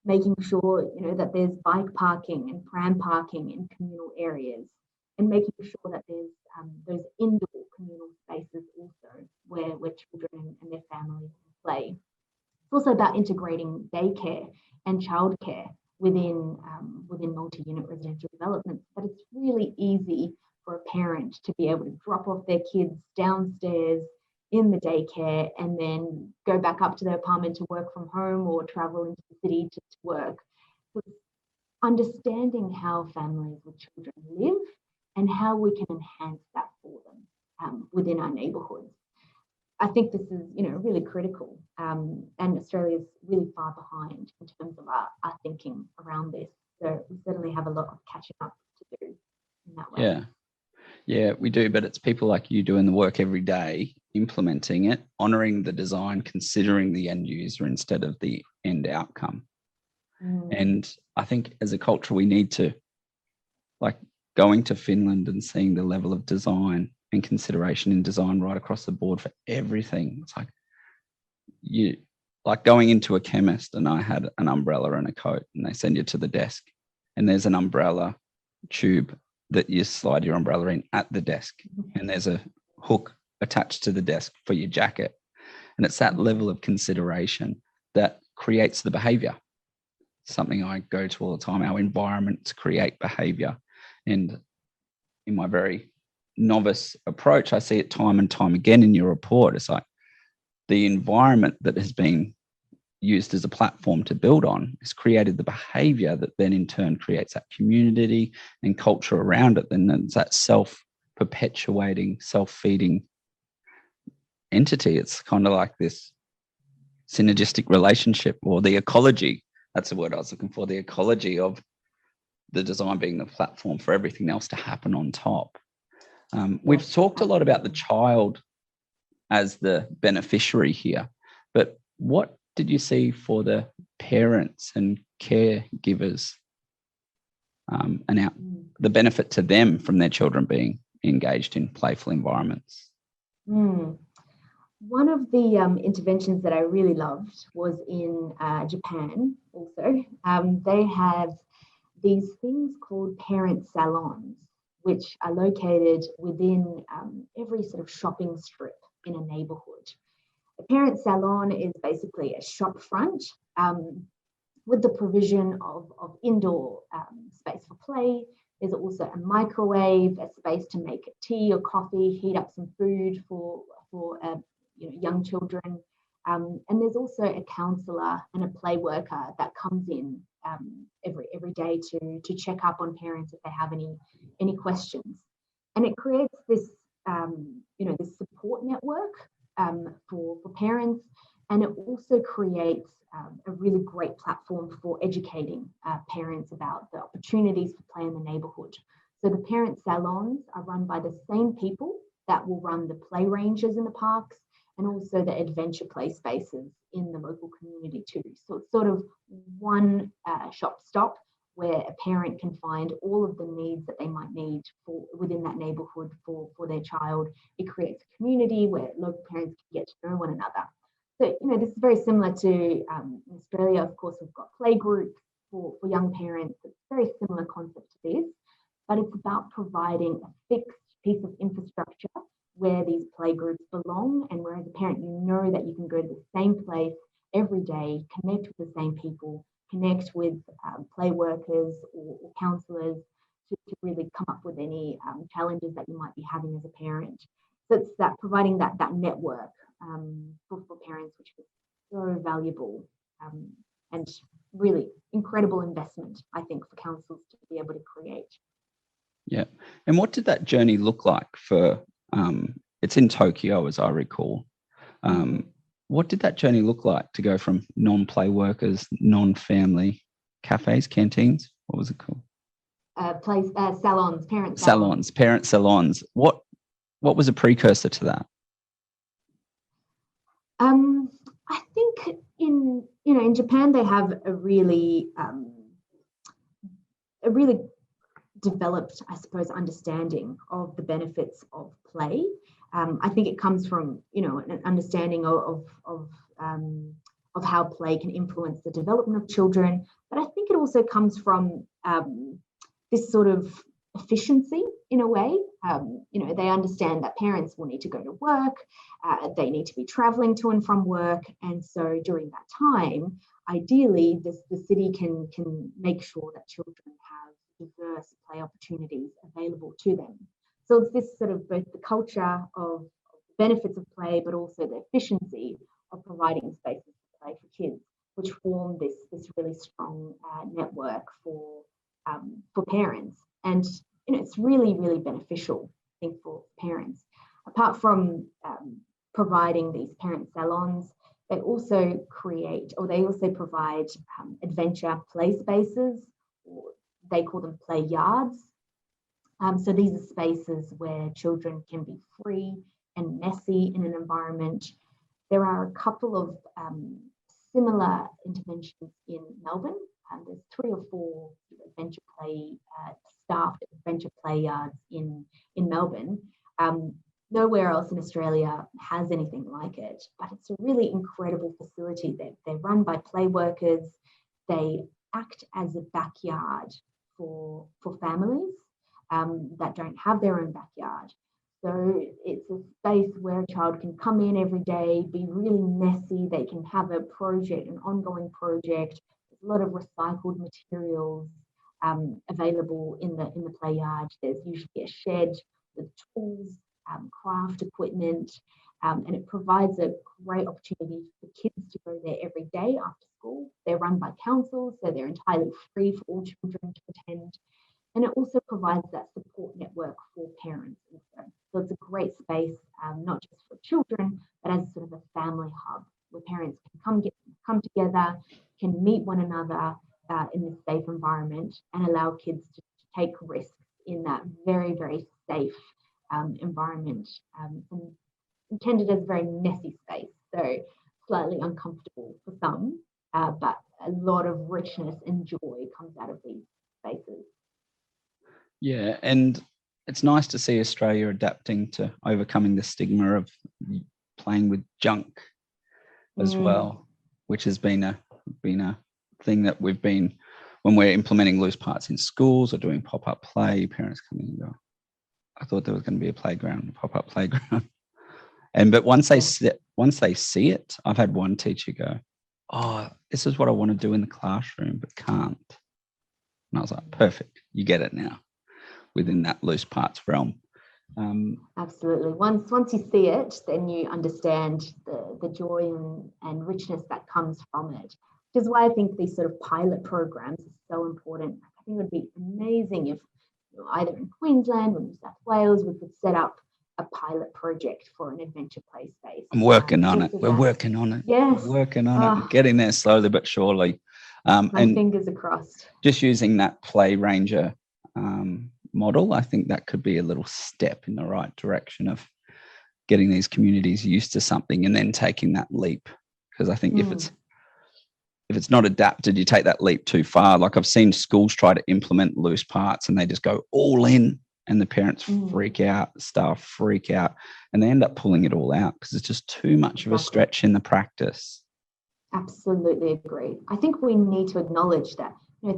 Making sure, that there's bike parking and pram parking in communal areas, and making sure that there's those indoor communal spaces also where children and their families play. It's also about integrating daycare and childcare within multi-unit residential developments. But it's really easy for a parent to be able to drop off their kids downstairs in the daycare and then go back up to their apartment to work from home or travel into the city to work. So understanding how families with children live and how we can enhance that for them within our neighbourhoods. I think this is, really critical, and Australia's really far behind in terms of our thinking around this. So we certainly have a lot of catching up to do in that way. Yeah, we do, but it's people like you doing the work every day, implementing it, honouring the design, considering the end user instead of the end outcome. And I think as a culture, we need to, like, going to Finland and seeing the level of design and consideration in design right across the board for everything. It's like going into a chemist and I had an umbrella and a coat and they send you to the desk and there's an umbrella tube that you slide your umbrella in at the desk, and there's a hook attached to the desk for your jacket. And it's that level of consideration that creates the behavior. Something I go to all the time. Our environments create behavior. And in my very novice approach, I see it time and time again in your report. It's like the environment that has been used as a platform to build on has created the behavior that then in turn creates that community and culture around it. Then it's that self-perpetuating, self-feeding entity. It's kind of like this synergistic relationship, or the ecology. That's the word I was looking for, the ecology of the design being the platform for everything else to happen on top. We've talked a lot about the child as the beneficiary here, but what did you see for the parents and caregivers and the benefit to them from their children being engaged in playful environments? One of the interventions that I really loved was in Japan also. They have these things called parent salons, which are located within every sort of shopping strip in a neighbourhood. A parent salon is basically a shop front with the provision of indoor space for play. There's also a microwave, a space to make tea or coffee, heat up some food for young children. And there's also a counsellor and a play worker that comes in every day to check up on parents if they have any questions. And it creates this this support network for parents, and it also creates a really great platform for educating parents about the opportunities for play in the neighbourhood. So the parent salons are run by the same people that will run the play ranges in the parks and also the adventure play spaces in the local community too. So it's sort of one shop stop where a parent can find all of the needs that they might need for within that neighbourhood for their child. It creates a community where local parents can get to know one another. So, this is very similar to in Australia. Of course, we've got play groups for young parents. It's a very similar concept to this, but it's about providing a fixed piece of infrastructure where these play groups belong, and where as a parent you know that you can go to the same place every day, connect with the same people, connect with play workers or counsellors to really come up with any challenges that you might be having as a parent. So it's that providing that network for parents, which is so valuable and really incredible investment, I think, for councils to be able to create. Yeah. And what did that journey look like for, it's in Tokyo, as I recall. What did that journey look like to go from non-play workers, non-family cafes, canteens? What was it called? Salons, parent salons. What was a precursor to that? I think in Japan they have a really developed, I suppose, understanding of the benefits of play. I think it comes from, an understanding of how play can influence the development of children. But I think it also comes from this sort of efficiency in a way. They understand that parents will need to go to work, they need to be traveling to and from work. And so during that time, ideally, the city can make sure that children have diverse play opportunities available to them. So it's this sort of both the culture of the benefits of play, but also the efficiency of providing spaces for play for kids, which form this really strong network for parents. And it's really, really beneficial, I think, for parents. Apart from providing these parent salons, they also provide adventure play spaces, or they call them play yards. So these are spaces where children can be free and messy in an environment. There are a couple of similar interventions in Melbourne. There's 3 or 4 adventure play staffed adventure play yards in Melbourne. Nowhere else in Australia has anything like it, but it's a really incredible facility. They're run by play workers. They act as a backyard for families that don't have their own backyard. So it's a space where a child can come in every day, be really messy. They can have a project, an ongoing project. There's a lot of recycled materials available in the play yard. There's usually a shed with tools, craft equipment, and it provides a great opportunity for kids to go there every day after school. They're run by councils, so they're entirely free for all children to attend. And it also provides that support network for parents also. So it's a great space, not just for children, but as sort of a family hub where parents can come together, can meet one another in this safe environment, and allow kids to take risks in that very, very safe environment, intended as a very messy space, so slightly uncomfortable for some, but a lot of richness and joy comes out of these spaces. Yeah, and it's nice to see Australia adapting to overcoming the stigma of playing with junk as well, which has been a thing that we've been, when we're implementing loose parts in schools or doing pop-up play, parents come in and go, I thought there was going to be a playground, a pop-up playground. But once they see it, I've had one teacher go, oh, this is what I want to do in the classroom, but can't. And I was like, perfect, you get it now within that loose parts realm. Absolutely. Once you see it, then you understand the joy and richness that comes from it, which is why I think these sort of pilot programs are so important. I think it would be amazing if either in Queensland or New South Wales, we could set up a pilot project for an adventure play space. I'm working on it. We're working on it. Yes. We're working on it. Getting there slowly but surely. My fingers are crossed. Just using that Play Ranger model, I think that could be a little step in the right direction of getting these communities used to something and then taking that leap. Because I think if it's not adapted, you take that leap too far. Like I've seen schools try to implement loose parts and they just go all in, and the parents freak out, the staff freak out, and they end up pulling it all out because it's just too much of a stretch in the practice. Absolutely agree. I think we need to acknowledge that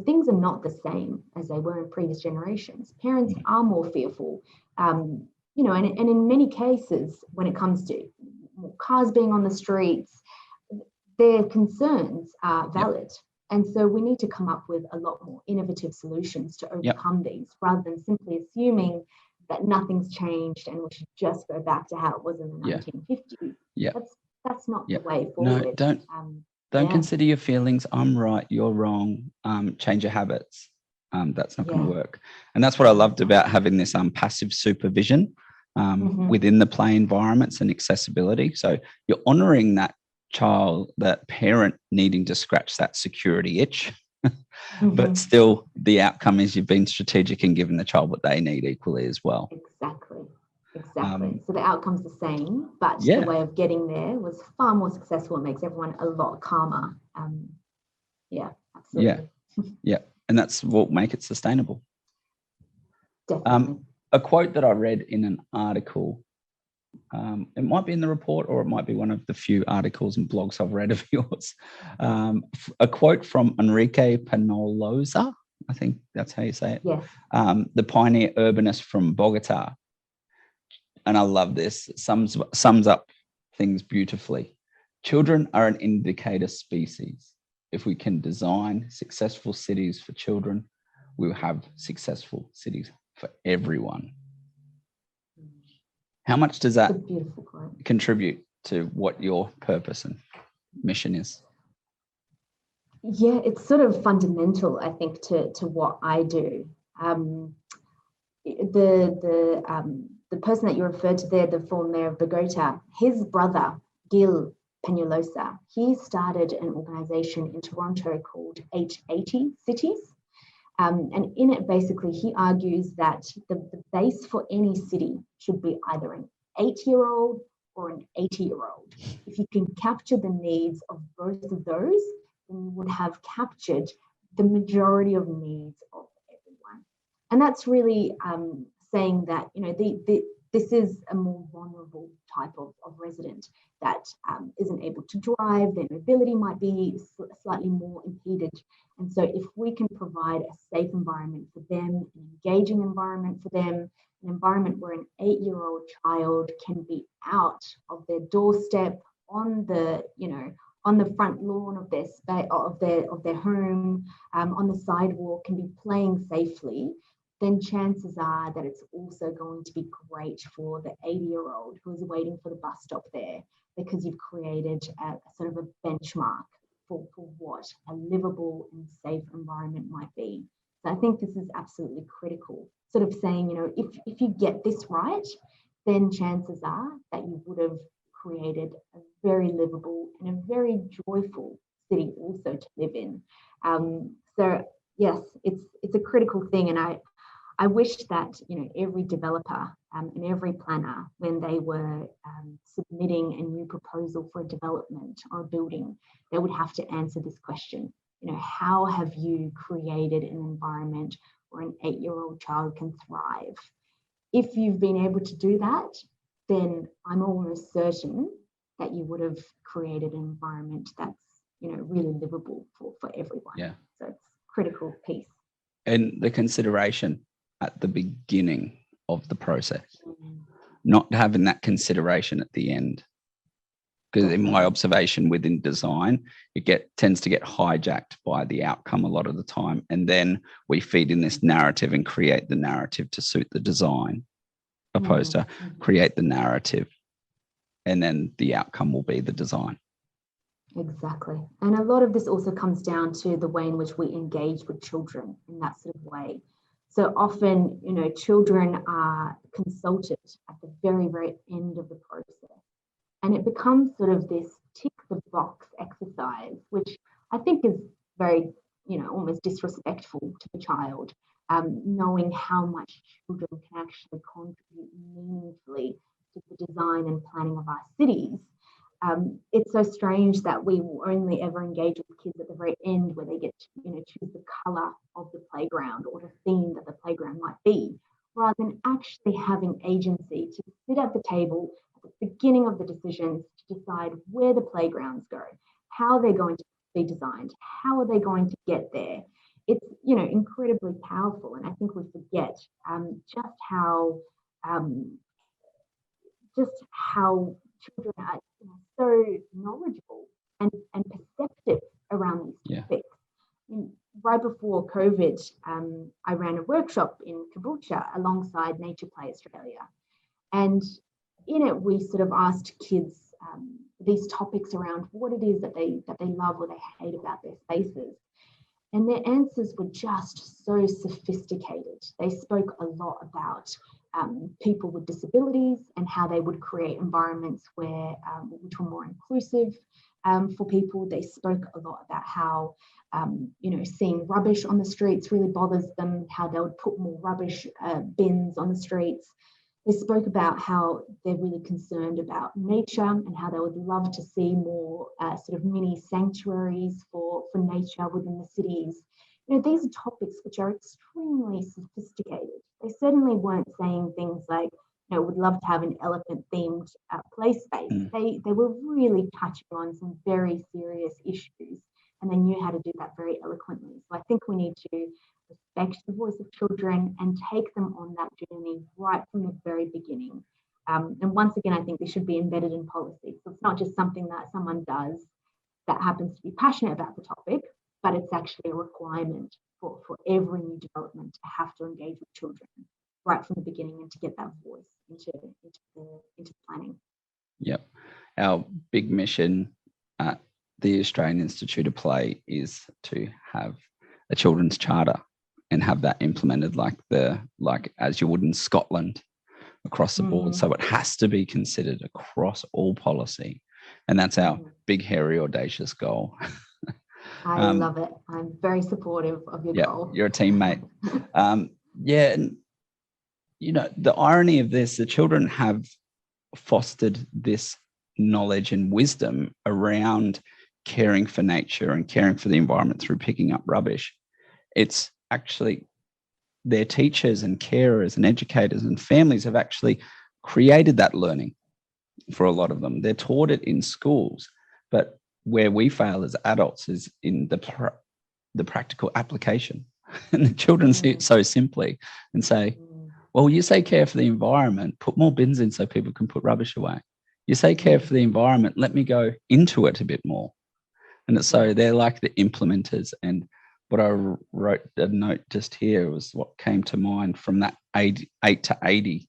things are not the same as they were in previous generations. Parents are more fearful, and in many cases, when it comes to cars being on the streets, their concerns are valid. Yep. And so we need to come up with a lot more innovative solutions to overcome these, rather than simply assuming that nothing's changed and we should just go back to how it was in the 1950s. Yeah. That's not the way forward. No, don't consider your feelings. I'm right, you're wrong. Change your habits. That's not going to work. And that's what I loved about having this passive supervision within the play environments and accessibility. So you're honouring that child, that parent needing to scratch that security itch, but still the outcome is you've been strategic and given the child what they need equally as well. Exactly. So the outcome's the same, but the way of getting there was far more successful. It makes everyone a lot calmer. Absolutely. Yeah, and that's what make it sustainable. Definitely. A quote that I read in an article, it might be in the report or it might be one of the few articles and blogs I've read of yours. A quote from Enrique Peñalosa, I think that's how you say it. Yes. The pioneer urbanist from Bogota. And I love this. It sums up things beautifully. Children are an indicator species. If we can design successful cities for children, we will have successful cities for everyone. How much does that contribute to what your purpose and mission is? Yeah, it's sort of fundamental, I think, to what I do. The person that you referred to there, the former mayor of Bogota, his brother, Gil Peñalosa, he started an organization in Toronto called H80 Cities. And in it, basically, he argues that the base for any city should be either an 8-year-old or an 80-year-old. If you can capture the needs of both of those, then you would have captured the majority of needs of everyone. And that's really saying that, you know, this is a more vulnerable type of resident that isn't able to drive, their mobility might be slightly more impeded. And so if we can provide a safe environment for them, an engaging environment for them, an environment where an 8-year-old child can be out of their doorstep on the, you know, on the front lawn of their space, of their home, on the sidewalk, can be playing safely, then chances are that it's also going to be great for the 80-year-old who is waiting for the bus stop there, because you've created a sort of a benchmark for what a livable and safe environment might be. So I think this is absolutely critical. Sort of saying, you know, if you get this right, then chances are that you would have created a very livable and a very joyful city also to live in. So yes, it's a critical thing, and I wish that, you know, every developer and every planner, when they were submitting a new proposal for a development or a building, they would have to answer this question. You know, how have you created an environment where an 8-year-old child can thrive? If you've been able to do that, then I'm almost certain that you would have created an environment that's, you know, really livable for everyone. Yeah. So it's a critical piece. And the consideration at the beginning of the process, not having that consideration at the end. Because in my observation within design, it tends to get hijacked by the outcome a lot of the time. And then we feed in this narrative and create the narrative to suit the design, opposed to create the narrative. And then the outcome will be the design. Exactly. And a lot of this also comes down to the way in which we engage with children in that sort of way. So often, you know, children are consulted at the very, very end of the process. And it becomes sort of this tick the box exercise, which I think is very, you know, almost disrespectful to the child, knowing how much children can actually contribute meaningfully to the design and planning of our cities. It's so strange that we will only ever engage with kids at the very end, where they get to, you know, choose the colour of the playground or the theme that the playground might be, rather than actually having agency to sit at the table at the beginning of the decisions to decide where the playgrounds go, how they're going to be designed, how are they going to get there. It's, you know, incredibly powerful, and I think we forget just how children are, you know, so knowledgeable and perceptive around these topics. Right before COVID, I ran a workshop in Caboolture alongside Nature Play Australia. And in it, we sort of asked kids these topics around what it is that they love or they hate about their spaces. And their answers were just so sophisticated. They spoke a lot about people with disabilities and how they would create environments which were more inclusive for people. They spoke a lot about how, you know, seeing rubbish on the streets really bothers them, how they would put more rubbish bins on the streets. They spoke about how they're really concerned about nature and how they would love to see more sort of mini sanctuaries for nature within the cities. these are topics which are extremely sophisticated. They certainly weren't saying things like, would love to have an elephant-themed play space. They were really touching on some very serious issues, and they knew how to do that very eloquently. So I think we need to respect the voice of children and take them on that journey right from the very beginning. And once again, I think this should be embedded in policy. So it's not just something that someone does that happens to be passionate about the topic, but it's actually a requirement for every new development to have to engage with children right from the beginning and to get that voice into the planning. Yep. Our big mission at the Australian Institute of Play is to have a children's charter and have that implemented like as you would in Scotland across the board. So it has to be considered across all policy. And that's our big, hairy, audacious goal. I love it. I'm very supportive of your goal. You're a teammate. And the irony of this, the children have fostered this knowledge and wisdom around caring for nature and caring for the environment through picking up rubbish. It's actually their teachers and carers and educators and families have actually created that learning for a lot of them. They're taught it in schools, but where we fail as adults is in the practical application. And the children see it so simply and say, well, you say care for the environment, put more bins in so people can put rubbish away. You say care for the environment, let me go into it a bit more. And so they're like the implementers. And what I wrote a note just here was what came to mind from that 8 to 80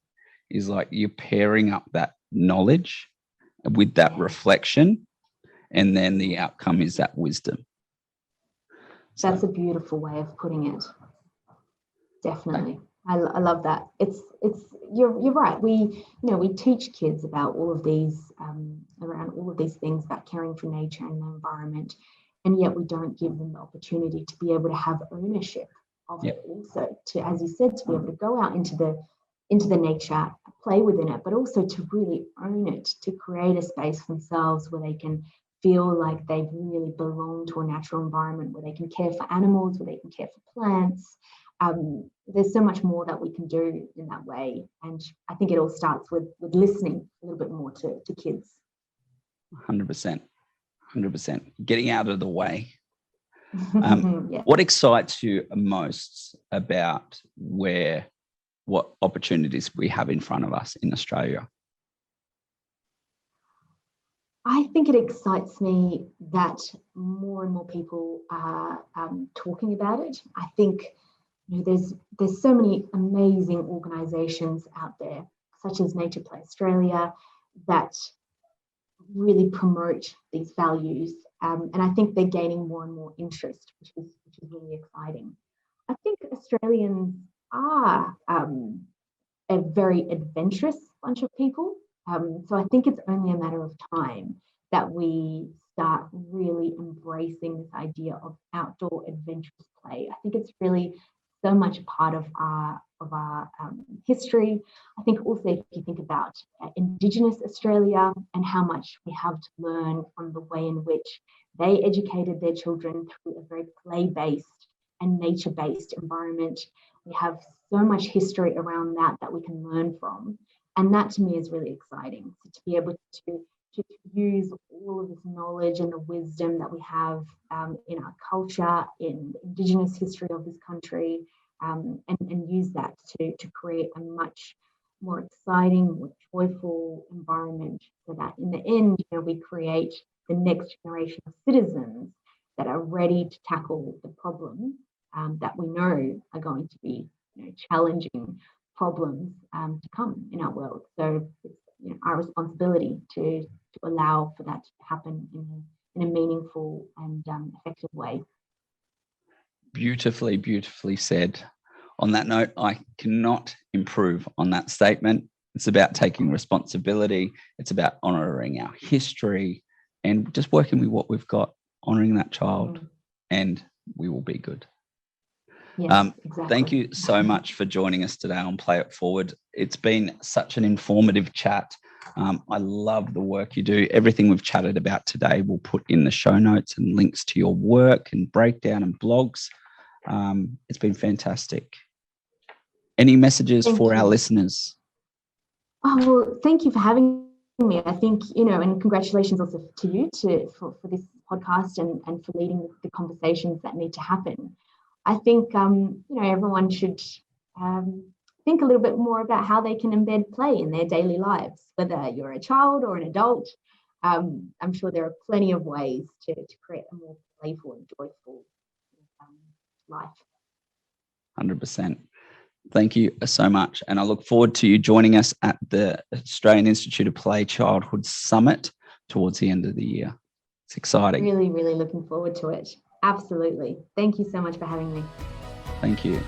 is like you're pairing up that knowledge with that reflection, and then the outcome is that wisdom. That's a beautiful way of putting it. Definitely. I love that. It's you're right. We teach kids about all of these around all of these things about caring for nature and the environment, and yet we don't give them the opportunity to be able to have ownership of it. Also, to, as you said, to be able to go out into the nature, play within it, but also to really own it, to create a space for themselves where they can feel like they really belong to a natural environment, where they can care for animals, where they can care for plants. There's so much more that we can do in that way. And I think it all starts with listening a little bit more to kids. 100%. Getting out of the way. What excites you most about what opportunities we have in front of us in Australia? I think it excites me that more and more people are talking about it. I think there's so many amazing organisations out there, such as Nature Play Australia, that really promote these values, and I think they're gaining more and more interest, which is really exciting. I think Australians are a very adventurous bunch of people. So I think it's only a matter of time that we start really embracing this idea of outdoor adventurous play. I think it's really so much part of our history. I think also if you think about Indigenous Australia and how much we have to learn from the way in which they educated their children through a very play-based and nature-based environment. We have so much history around that we can learn from. And that to me is really exciting. So to be able to use all of this knowledge and the wisdom that we have in our culture, in Indigenous history of this country, and use that to create a much more exciting, more joyful environment, so that in the end, we create the next generation of citizens that are ready to tackle the problems that we know are going to be challenging problems to come in our world. So it's our responsibility to allow for that to happen in a meaningful and effective way. Beautifully said. On that note, I cannot improve on that statement. It's about taking responsibility. It's about honouring our history and just working with what we've got, honouring that child, and we will be good. Yes, exactly. Thank you so much for joining us today on Play It Forward. It's been such an informative chat. I love the work you do. Everything we've chatted about today we'll put in the show notes and links to your work and breakdown and blogs. It's been fantastic. Any messages Thank for you. our listeners? Oh, well, thank you for having me. I think, and congratulations also to you for this podcast and for leading the conversations that need to happen. I think, everyone should think a little bit more about how they can embed play in their daily lives, whether you're a child or an adult. I'm sure there are plenty of ways to create a more playful and joyful life. 100%. Thank you so much. And I look forward to you joining us at the Australian Institute of Play Childhood Summit towards the end of the year. It's exciting. Really, really looking forward to it. Absolutely. Thank you so much for having me. Thank you.